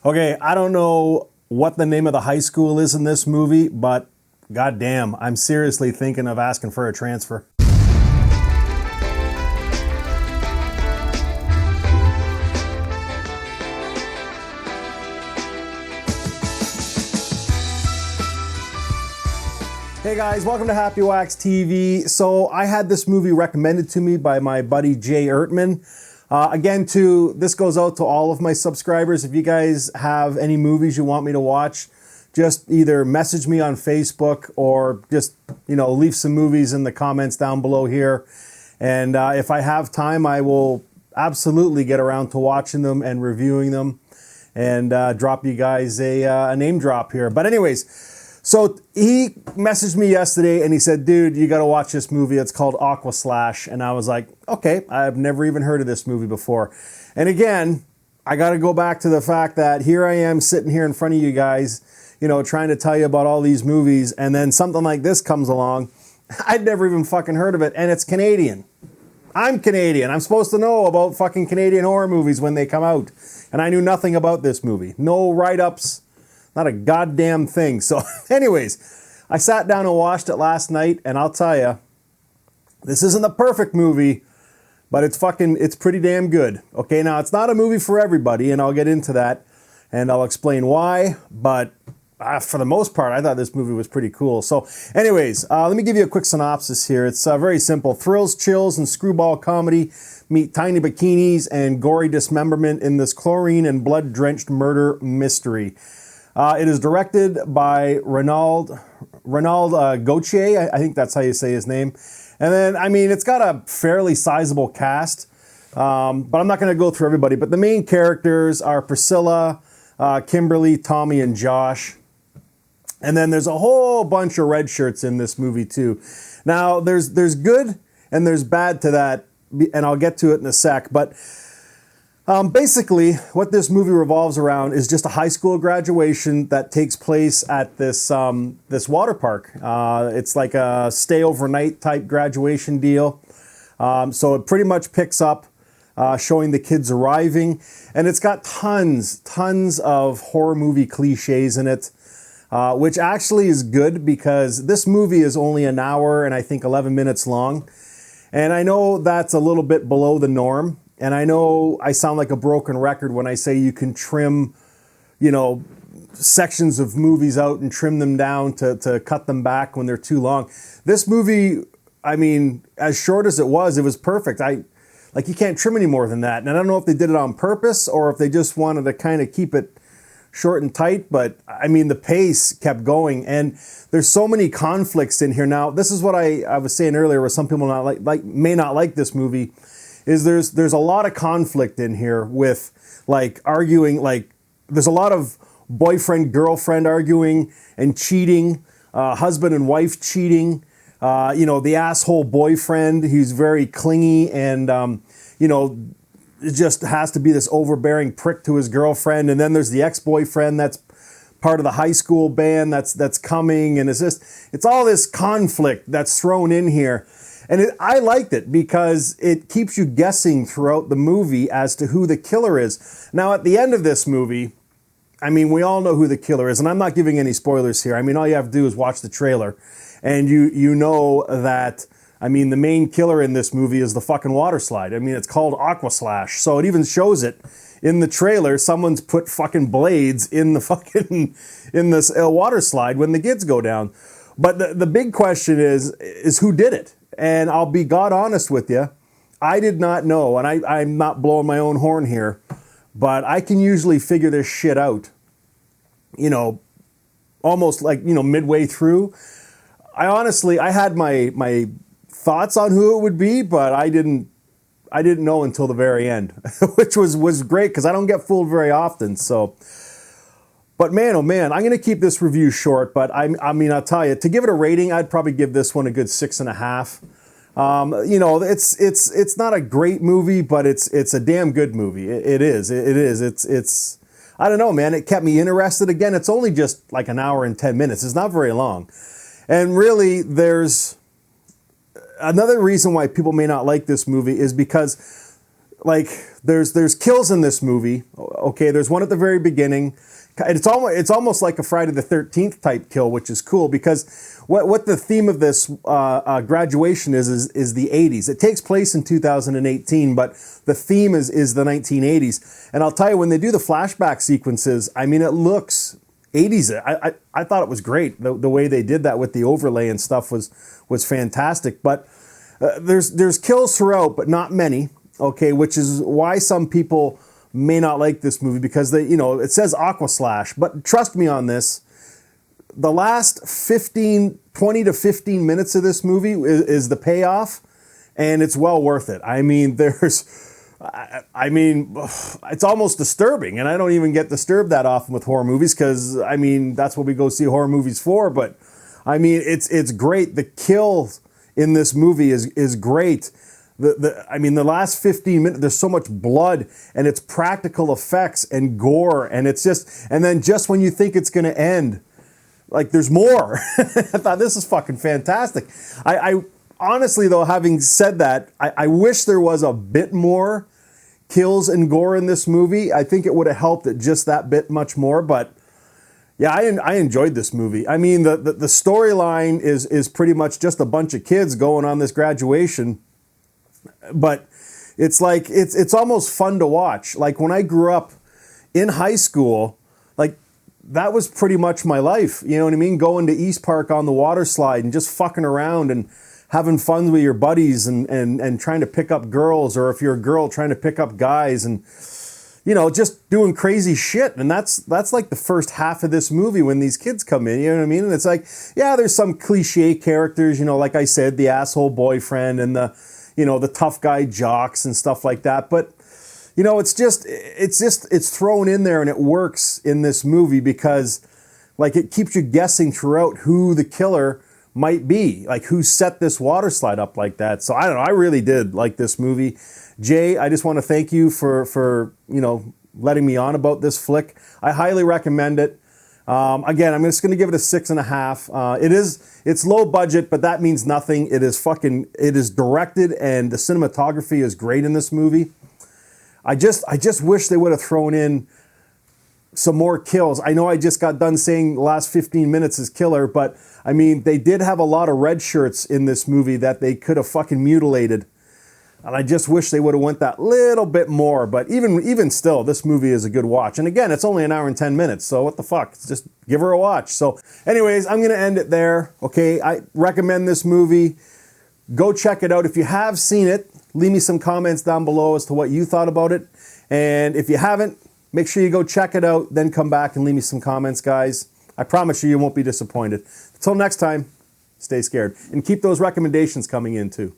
Okay, I don't know what the name of the high school is in this movie, but goddamn, I'm seriously thinking of asking for a transfer. Hey guys, welcome to Happywax TV. So I had this movie recommended to me by my buddy Jay Ertman. This goes out to all of my subscribers. If you guys have any movies you want me to watch, just either message me on Facebook or just, leave some movies in the comments down below here. And if I have time, I will absolutely get around to watching them and reviewing them and drop you guys a name drop here. But anyways, so he messaged me yesterday and he said, dude, you got to watch this movie. It's called Aquaslash. And I was like, okay, I've never even heard of this movie before. And again, I got to go back to the fact that here I am sitting here in front of you guys, trying to tell you about all these movies. And then something like this comes along. I'd never even fucking heard of it. And it's Canadian. I'm Canadian. I'm supposed to know about fucking Canadian horror movies when they come out. And I knew nothing about this movie. No write-ups. Not a goddamn thing. So anyways, I sat down and watched it last night, and I'll tell you, this isn't the perfect movie, but it's pretty damn good. Okay, now it's not a movie for everybody, and I'll get into that, and I'll explain why, but for the most part, I thought this movie was pretty cool. So anyways, let me give you a quick synopsis here. It's very simple. Thrills, chills, and screwball comedy meet tiny bikinis and gory dismemberment in this chlorine and blood-drenched murder mystery. It is directed by Ronald Gauthier. I think that's how you say his name. And then, it's got a fairly sizable cast, but I'm not going to go through everybody. But the main characters are Priscilla, Kimberly, Tommy, and Josh. And then there's a whole bunch of red shirts in this movie too. Now, there's good and there's bad to that, and I'll get to it in a sec. But basically, what this movie revolves around is just a high school graduation that takes place at this water park. It's like a stay overnight type graduation deal. So it pretty much picks up showing the kids arriving, and it's got tons of horror movie cliches in it, which actually is good because this movie is only an hour and I think 11 minutes long. And I know that's a little bit below the norm. And I know I sound like a broken record when I say you can trim, sections of movies out and trim them down to cut them back when they're too long. This movie, as short as it was perfect. You can't trim any more than that. And I don't know if they did it on purpose or if they just wanted to kind of keep it short and tight, but the pace kept going. And there's so many conflicts in here. Now, this is what I was saying earlier, where some people may not like this movie. Is there's a lot of conflict in here with arguing, there's a lot of boyfriend, girlfriend arguing and cheating, husband and wife cheating, the asshole boyfriend who's very clingy and, it just has to be this overbearing prick to his girlfriend. And then there's the ex-boyfriend that's part of the high school band that's coming. And it's all this conflict that's thrown in here. And I liked it because it keeps you guessing throughout the movie as to who the killer is. Now, at the end of this movie, we all know who the killer is. And I'm not giving any spoilers here. All you have to do is watch the trailer. And you know that, the main killer in this movie is the fucking Waterslide. It's called Aquaslash. So it even shows it in the trailer. Someone's put fucking blades in in this Waterslide when the kids go down. But the big question is who did it? And I'll be God honest with you, I did not know, and I'm not blowing my own horn here, but I can usually figure this shit out, almost midway through. I had my thoughts on who it would be, but I didn't know until the very end, which was great because I don't get fooled very often. So, but man, oh man, I'm going to keep this review short, but I'll tell you, to give it a rating, I'd probably give this one a good 6.5. It's not a great movie, but it's a damn good movie. It is. It's I don't know, man. It kept me interested. Again, it's only just like an hour and 10 minutes. It's not very long. And really, there's another reason why people may not like this movie is because like there's kills in this movie. Okay, there's one at the very beginning. It's almost like a Friday the 13th type kill, which is cool because what the theme of this graduation is the 80s. It takes place in 2018, but the theme is the 1980s. And I'll tell you, when they do the flashback sequences, I mean, it looks 80s. I thought it was great. The way they did that with the overlay and stuff was fantastic. But there's kills throughout, but not many. Okay, which is why some people may not like this movie, because it says Aquaslash, but trust me on this, the last 20 to 15 minutes of this movie is the payoff, and it's well worth it. I mean, it's almost disturbing, and I don't even get disturbed that often with horror movies, because, I mean, that's what we go see horror movies for, but, I mean, it's great. The kill in this movie is great. The last 15 minutes, there's so much blood, and it's practical effects and gore, and then just when you think it's going to end, like, there's more. I thought, this is fucking fantastic. I honestly, though, having said that, I wish there was a bit more kills and gore in this movie. I think it would have helped it just that bit much more, but yeah, I enjoyed this movie. I mean, the storyline is pretty much just a bunch of kids going on this graduation. But it's like, it's almost fun to watch. Like, when I grew up in high school, like, that was pretty much my life. You know what I mean? Going to East Park on the Waterslide and just fucking around and having fun with your buddies and trying to pick up girls, or if you're a girl, trying to pick up guys, and, just doing crazy shit. And that's like the first half of this movie when these kids come in, you know what I mean? And it's like, yeah, there's some cliche characters, like I said, the asshole boyfriend and the tough guy jocks and stuff like that. But, it's thrown in there, and it works in this movie because, like, it keeps you guessing throughout who the killer might be, like, who set this water slide up like that. So I don't know, I really did like this movie. Jay, I just want to thank you for letting me on about this flick. I highly recommend it. Again, I'm just going to give it a 6.5. It's low budget, but that means nothing. It is directed, and the cinematography is great in this movie. I just wish they would have thrown in some more kills. I know I just got done saying the last 15 minutes is killer, but I mean, they did have a lot of red shirts in this movie that they could have fucking mutilated. And I just wish they would have went that little bit more. But even still, this movie is a good watch. And again, it's only 1 hour and 10 minutes. So what the fuck? Just give her a watch. So anyways, I'm going to end it there. Okay, I recommend this movie. Go check it out. If you have seen it, leave me some comments down below as to what you thought about it. And if you haven't, make sure you go check it out. Then come back and leave me some comments, guys. I promise you won't be disappointed. Until next time, stay scared. And keep those recommendations coming in too.